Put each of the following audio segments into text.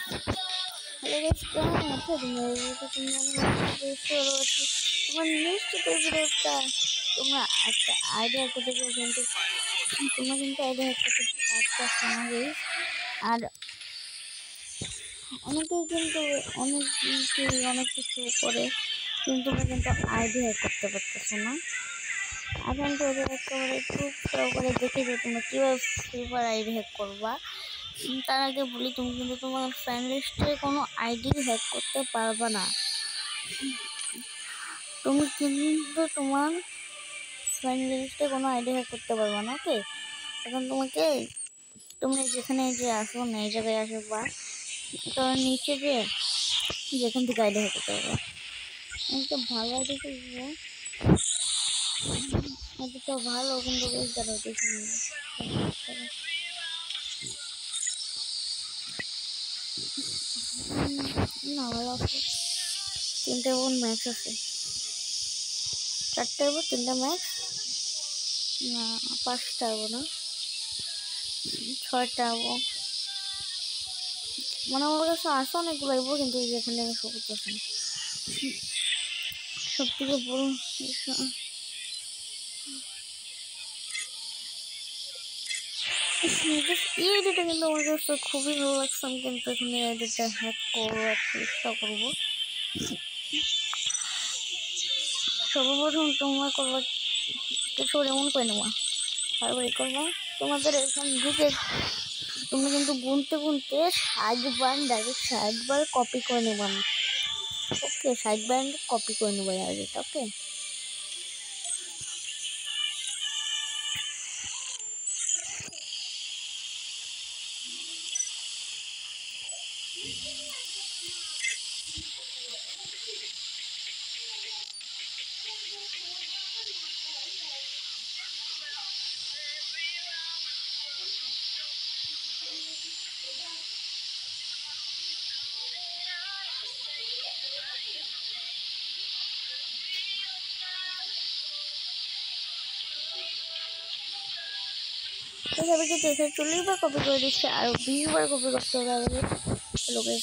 Hello guys, কেমন আছো তোমরা? তোমার নিশ্চিত এই ভিডিওটা তোমরা একটা আইডিয়া করতে চাও, কিন্তু তোমরা কিন্তু আইডিয়া করতে পারতেছো না গাইস। আর অনেকেই কিন্তু অনেক কিছু করে, কিন্তু তোমরা কিন্তু আইডিয়া করতে পারতেছো না। এখন তো একেবারে খুব করে দেখে যে তোমরা কীভাবে ফ্রি ফায়ার আইডি হ্যাক করবা। তার আগে বলি, তুমি কিন্তু তোমার ফ্রেন্ড লিস্টে কোনো আইডি হ্যাক করতে পারবে না। তুমি কিন্তু তোমার ফ্রেন্ড লিস্টে কোনো আইডি হ্যাক করতে পারবে না। ওকে, এখন তুমি যেখানে যে আসো না, এই জায়গায় আসো বা তোর নিচে যেখান থেকে আইডি হ্যাক করতে পারবে। একটা ভালো আইডি করবো, এটা ভালো, কিন্তু দাঁড়াও দেখে না ভালো আছে। 3টে বোন ম্যাক্স আছে, 4টে বোন 3টে ম্যাক্স না, 5টা বোন না, 6টা বোন। মানে আমার কাছে আসে অনেকগুলো আইবো, কিন্তু যেখানে সবুজ আছে সব থেকে বড় এই আইডিটা কিন্তু আমার কাছে খুবই ভালো লাগছে। আমি কিন্তু এখানে আইডিটা হ্যাক করার চেষ্টা করবো। সর্বপ্রথম তোমার করবা কিছু এমন করে নেওয়া, তারপরে করবা তোমাদের এখানে ঢুকে তুমি কিন্তু গুনতে 60বার ডাইরেক্ট 60বার কপি করে নেবা। ওকে, 60বার কপি করে নেবা আইডিটা। ওকে, এভাবে কিন্তু এখানে 40বার কপি করে দিচ্ছে, আর 20বার কপি করতে হবে। লোকের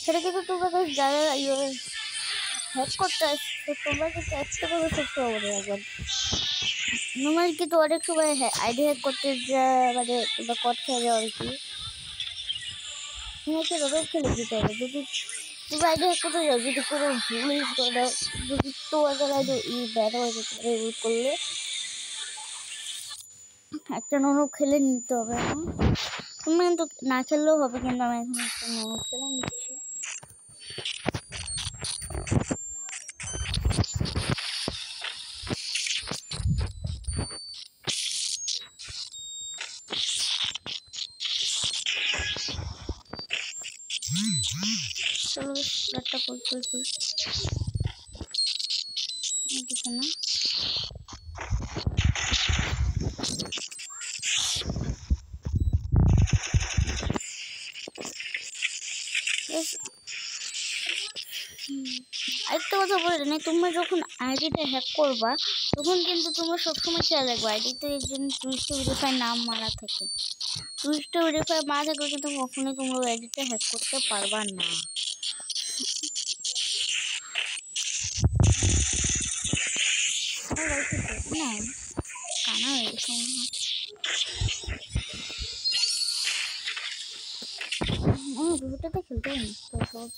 সেটা কিন্তু তোমরা যারা হ্যাক করতে আসছে, তোমরা কিন্তু একটা করে সত্যি হবে একবার। তোমার কিন্তু অনেক সময় আইডি হ্যাক করতে যা মানে তোমরা কট খেয়ে যাও আর কি, হ্যাঁ সেরকম খেলে দিতে হবে। যদি তুমি আইডি হ্যাক করতে যাও, যদি কোনো ভুল ইউজ করে দাও, যদি তোমাদের আইডি ব্যাড হয়ে যেতে পারে, ইউজ করলে একটা ননক খেলে নিতে হবে। তুমি কিন্তু না খেললেও হবে, কিন্তু আমি এখন একটা ননক খেলে নিচ্ছি। চলো একটা কই দেখে না, আরেকটা কথা বলে না, তুমি যখন আইডিটা হ্যাক করবা তখন কিন্তু তোমার সবসময় খেয়াল রাখবে আইডিতে একজন টুইস্ট ভেরিফাই নাম মারা থাকে। টুইস্ট ভেরিফাই মারা থাকলে কিন্তু কখনোই তোমরা আইডিটা হ্যাক করতে পারবা না। না কানা হয়ে গেছে মনে হয়, দুটোতে খেলতে হয় তো সব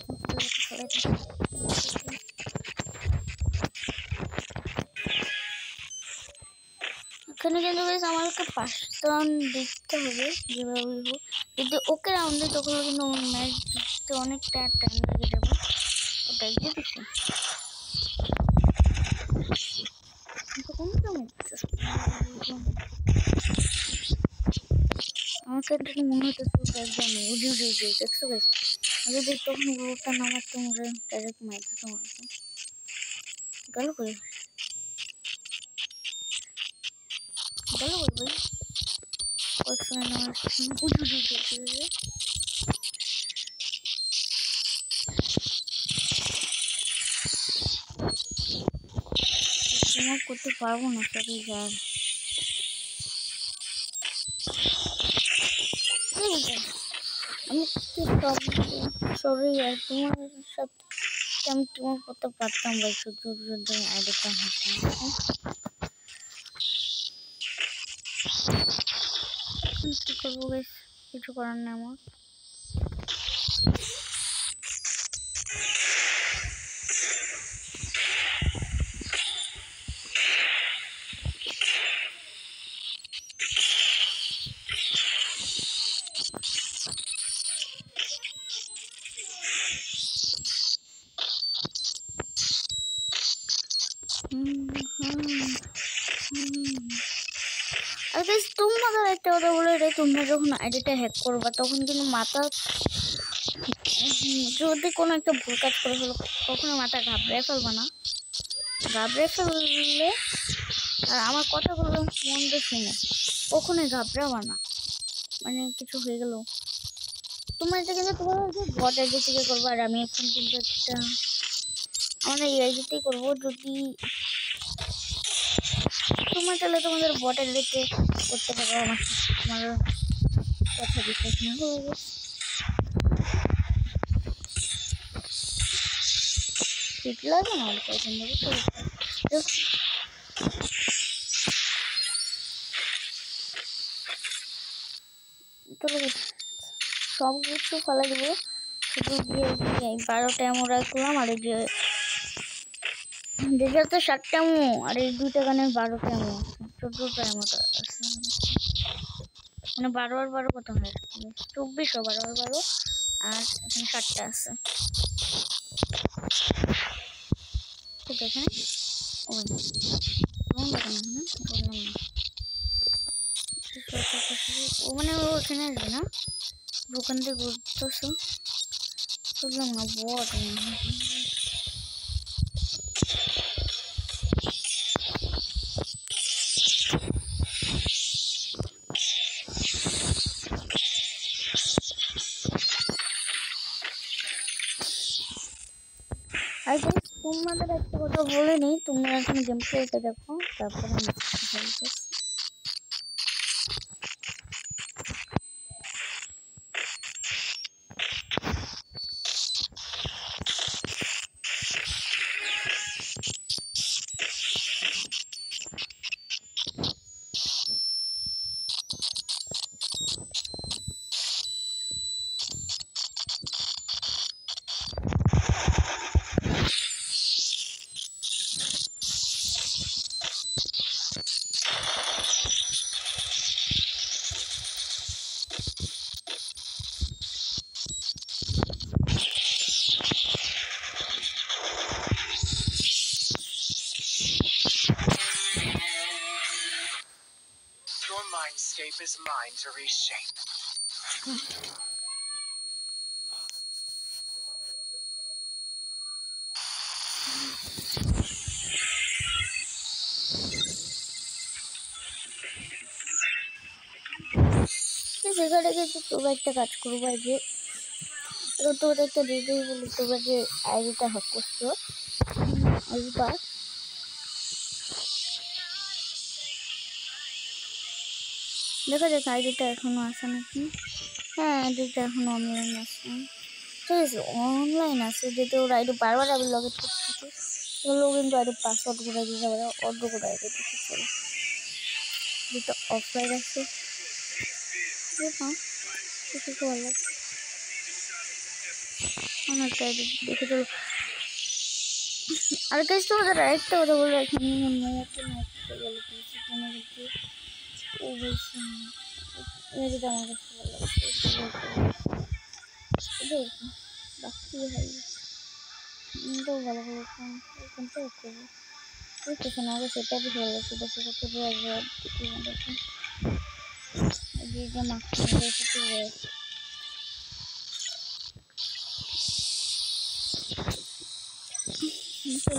এখানে কিন্তু বেশ আমাকে 5টা রাউন্ড দিতে হবে যেভাবে হোক। যদি ওকে রাউন্ড দিই তখন কিন্তু ম্যাচ জিততে অনেকটা টাইম লেগে যাবে। ওটাই দিয়ে দিচ্ছি আমাকে একটা মনে হইতেছে জানি উঠে দেখছো গেছে। যদি তখন গ্রুপটা নামার তোমরা ডাইরেক্ট মাইতে তোমার গেল করে ভাই কয়েক সময় নামার উঠে তোমার করতে পারবো না সরি যার আমি সরি আর তোমার সাথে আমি তোমার করতে পারতাম ভাই শুধু যদি আইডিটা হতো কি করবো বেশ কিছু করার নেই আমার আর গাইস তোমাদের একটা কথা বলে রে তোমরা যখন আইডিটা হ্যাক করবা তখন কিন্তু মাথা যদি কোনো একটা ভুল কাজ করে ফেলো কখনো মাথা ঘাবড়ে ফেলবা না ঘাবড়ে ফেললে আর আমার কথাগুলো মন দিয়ে শুনে কখনোই ঘাবড়াবা না মানে কিছু হয়ে গেল তোমার এটা কিন্তু তোমার বট আইডি থেকে করবো আর আমি এখন কিন্তু একটা আমরা এই আইডিতেই করবো যদি তোমার তাহলে তোমাদের বট আইডিতে করতে পারো আমার তোমার কথা বিশ্বাস না হবে ঠিক লাগে না অল্প কিন্তু সব কিছু ফেলা দেবো শুধু গিয়ে 12টা এমন রাখলাম আর এই যে যেটা তো 7টা এমো আর এই 2টা গানে 12টা এমো 14টা এমোটা আছে মানে 12 আর 12 কত হয় 24 12 আর 12 আর এখানে 7টা আছে ঠিক আছে ওই রুম দেখানো না বললাম না ও মানে ও এখানে আসবে না দোকান থেকে ঘুরতেছে বুঝলাম না বট আর তোমাদের একটা কথা বলে নি তোমরা এখন গেম প্লেটা দেখো তারপরে আমি বলতেছি Mindscape is mine to reshape. সেখানে কিন্তু তোমরা একটা কাজ করবো যে তোমরা একটা দিদি বলি তোমরা যে আইডিটা হ্যাক করছো আসবা দেখা যাক আইডিটা এখনো আসে নাকি হ্যাঁ আইডিটা এখনো অনলাইন আছে ঠিক আছে অনলাইন আছে যদি ওর আইডি বারবার আমি লগ ইন করতে থাকি তাহলেও কিন্তু আইডি পাসওয়ার্ড করে দিতে পারে অন্য করে আইডি দিতে চলে যেটা অফলাইন আছে কিছু ভালো লাগছে অনেকটা আইডি দেখে চলো আর কাজ তোমাদের একটা কথা বলে এখানে নতুন একটা গেল কিছু কোনো কিছু ও বলছে এটা আমার কাছে ভালো লাগছে বাকি হয় এটাও ভালো ভালো কোনটাও করবো বুঝতেছে না আগে সেটা বেশি ভালো লাগছে দেখো কত রেয়ার দেখো যে যে মাস্টার কত রেয়ার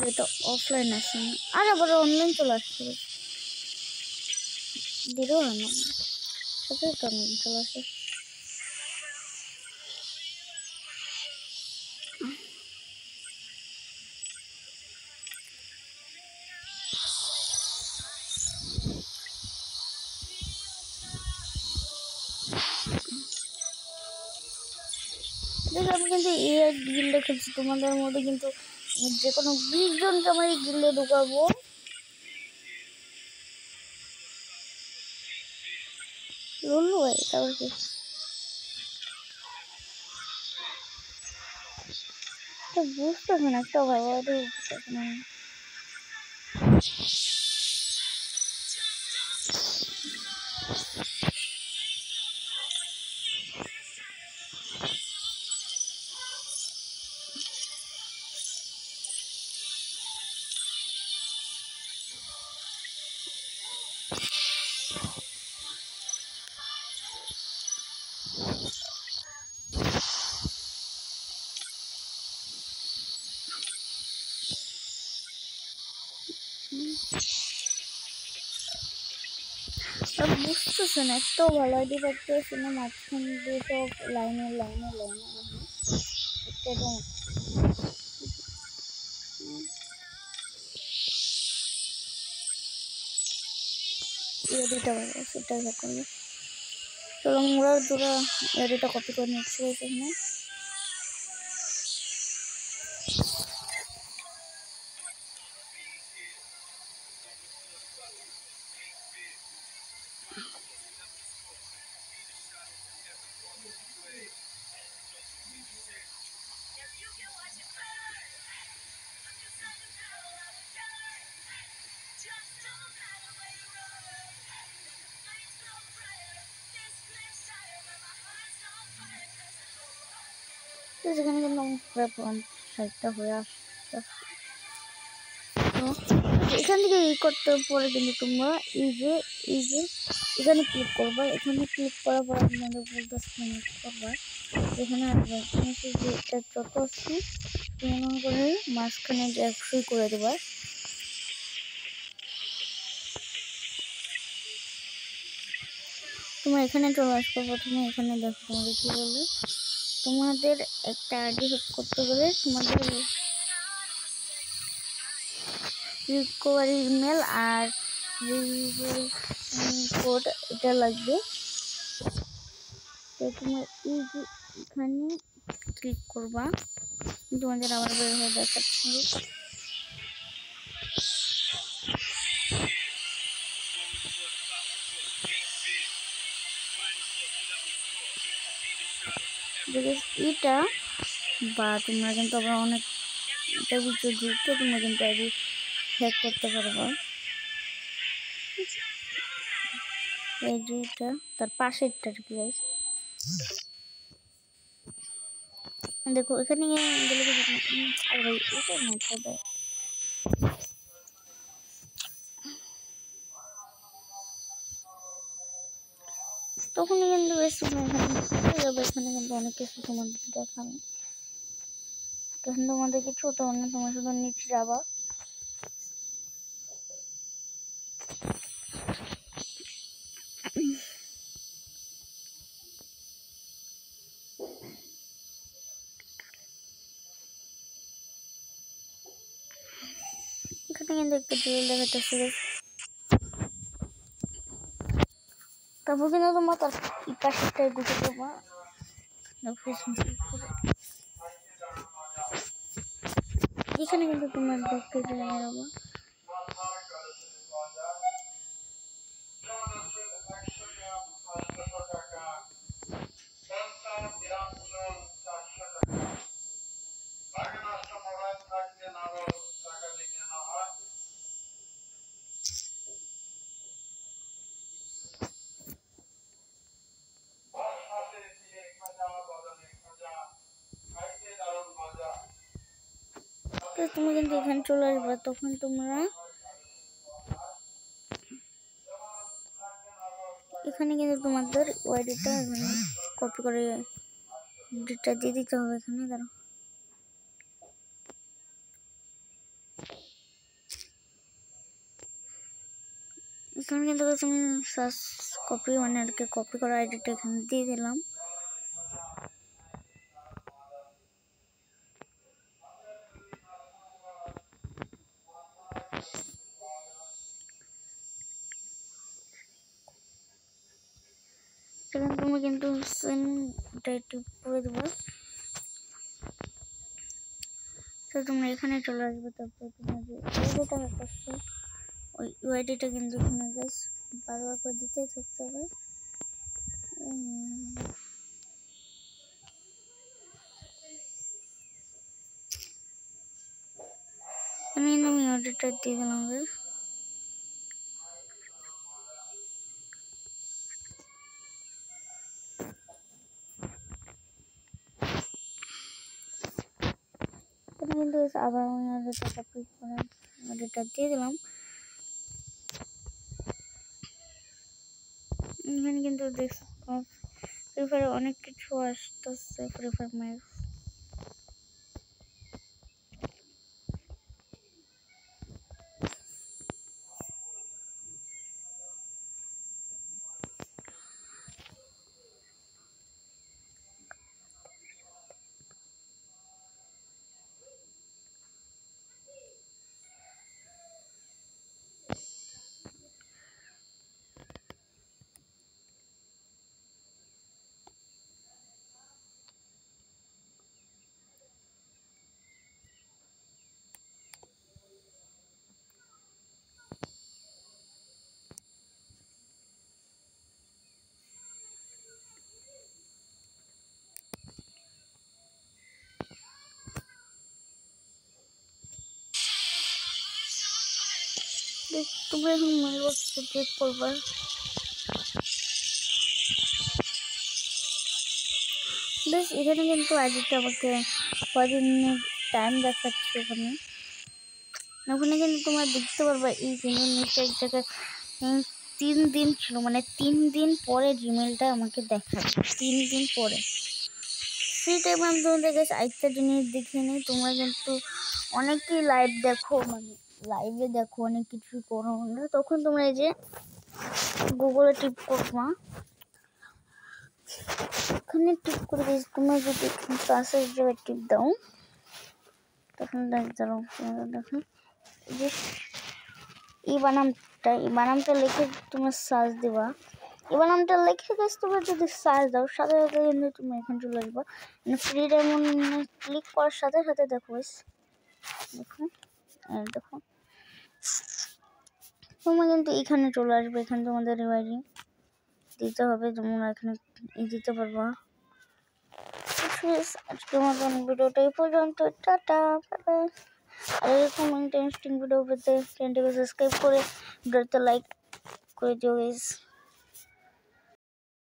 এটা অফলাইন আছে আর আবার অনলাইন চলে আসছে দিলেও হয় না সাথে তো অনলাইন চলে আসে দেখো আমি কিন্তু এই গিল্ডে খেলছি, তোমাদের মধ্যে কিন্তু যে কোনো 20 জনকে আমার এই গিল্ডে ঢুকাবো। লুল্লু ভাই তারপর কি তো বুঝতেছে না, একটা ভালো বুঝতেছে না। বুঝতেছে না, একটাও ভালো আইডি পাচ্ছে না, মাঝখান দিয়ে সব লাইনে লাইনে লাইনে একদম এডিটা ভালো সেটাই করবে। চলো আমরা দুটো এডিটা কপি করে নিচ্ছি এখানে। সেখানে কিন্তু সাইডটা হয়ে আসছে। এখান থেকে ই করতে পরে কিন্তু তোমরা এই যে এখানে ক্লিক করবা, এখানে ক্লিক করার পর আপনাদের বলতেছে করবা, এখানে আসবে, এখানে যে এটা যত আছে মনে করে মাঝখানে যে 100 করে দেবা। তোমরা এখানে চলে আসবে, প্রথমে এখানে দেখো তোমাদের কি বলবে, তোমাদের একটা আইডি হ্যাক করতে গেলে তোমাদের রিকভারি ইমেল আর কোড এটা লাগবে। তো তোমরা এই যে এখানে ক্লিক করবা, তোমাদের আবার বের হয়ে দেখাচ্ছি। এটা বা তোমরা কিন্তু আবার অনেক এটার ভিতরে ঢুকতে তোমরা কিন্তু আগে হ্যাক করতে পারবা। এই যে এটা তার পাশেরটা কি গাইস, দেখো এখানে গেলে আর ভাই এটা নেটটা দেয় তখনই কিন্তু বেশি এখানে যাবে, এখানে কিন্তু অনেক কিছু তোমাদের দেখানো, তখন তোমাদের কিছু হতো না, তোমার শুধু নিচে যাবা, এখানে কিন্তু একটা ডিটেল দেখাচ্ছে। তারপর কিন্তু তোমার তার পাশেরটায় ঢুকে দেবা, এখানে কিন্তু তোমার দেখতে যাবো। তো তুমি কিন্তু এখানে চলে আসবে, তখন তোমরা এখানে কিন্তু তোমাদের ওয়াইডিটা এখানে কপি করে ডিটা দিয়ে দিতে হবে। এখানে দাঁড়াও, এখানে কিন্তু তুমি সার্চ কপি মানে আর কি কপি করা আইডিটা এখানে দিয়ে দিলাম। সেখানে তুমি কিন্তু সেন্ড টিপ করে দেবো, তো তোমরা এখানে চলে আসবে, তারপর তোমরা যে ইউআইডিটা হ্যাক করছো ওই ইউআইডিটা কিন্তু এখানে গাইস বারবার করে দিতেই থাকতে হবে। আমি ইউআইডিটা দিয়ে দিলাম গাইস। কিন্তু আবার আমি ইউআইডিটা ক্লিক করে ইউআইডিটা দিয়ে দিলাম। এখানে কিন্তু দেখছো ফ্রি ফায়ারে অনেক কিছু আসতেছে, ফ্রি ফায়ার ম্যাক্স। তোমরা এখন মেল বক্সে চেক করবা। বেশ এখানে কিন্তু আইডিটা আমাকে কদিনের টাইম দেখাচ্ছে। ওখানে কিন্তু তোমরা দেখতে পারবা এই জিমেল নিচে এক জায়গায় 3 দিন ছিল, মানে 3 দিন পরে জিমেলটা আমাকে দেখায়, 3 দিন পরে। সেই টাইমে আমি তোমাদের কাছে আরেকটা জিনিস দেখিয়ে নিই। তোমরা কিন্তু অনেকেই লাইভ দেখো, মানে লাইভে দেখো অনেক কিছু করো না, তখন তোমরা এই যে গুগলে টিপ করবা, ওখানে টিপ করে দিয়েছি। তোমরা যদি ক্লাসের জায়গায় টিপ দাও তখন দেখো যে এই বানামটা লিখে তোমরা সার্চ দিবা। এই বানামটা লিখে গেছ তোমরা যদি সার্চ দাও সাথে সাথে কিন্তু তুমি এখানে চলে আসবা। ফ্রি ডায়মন্ড ক্লিক করার সাথে সাথে দেখো দেখো তোমরা কিন্তু এখানে চলে আসবে। এখানে তোমাদের রিওয়ার্ডিং দিতে হবে, তোমরা এখানে দিতে পারবা। আজকের মতন ভিডিওটা এই পর্যন্ত, টাটা বাই বাই। আর এরকম ইন্টারেস্টিং ভিডিও পেতে চ্যানেলটাকে সাবস্ক্রাইব করে ভিডিওতে লাইক করে দিও গাইস।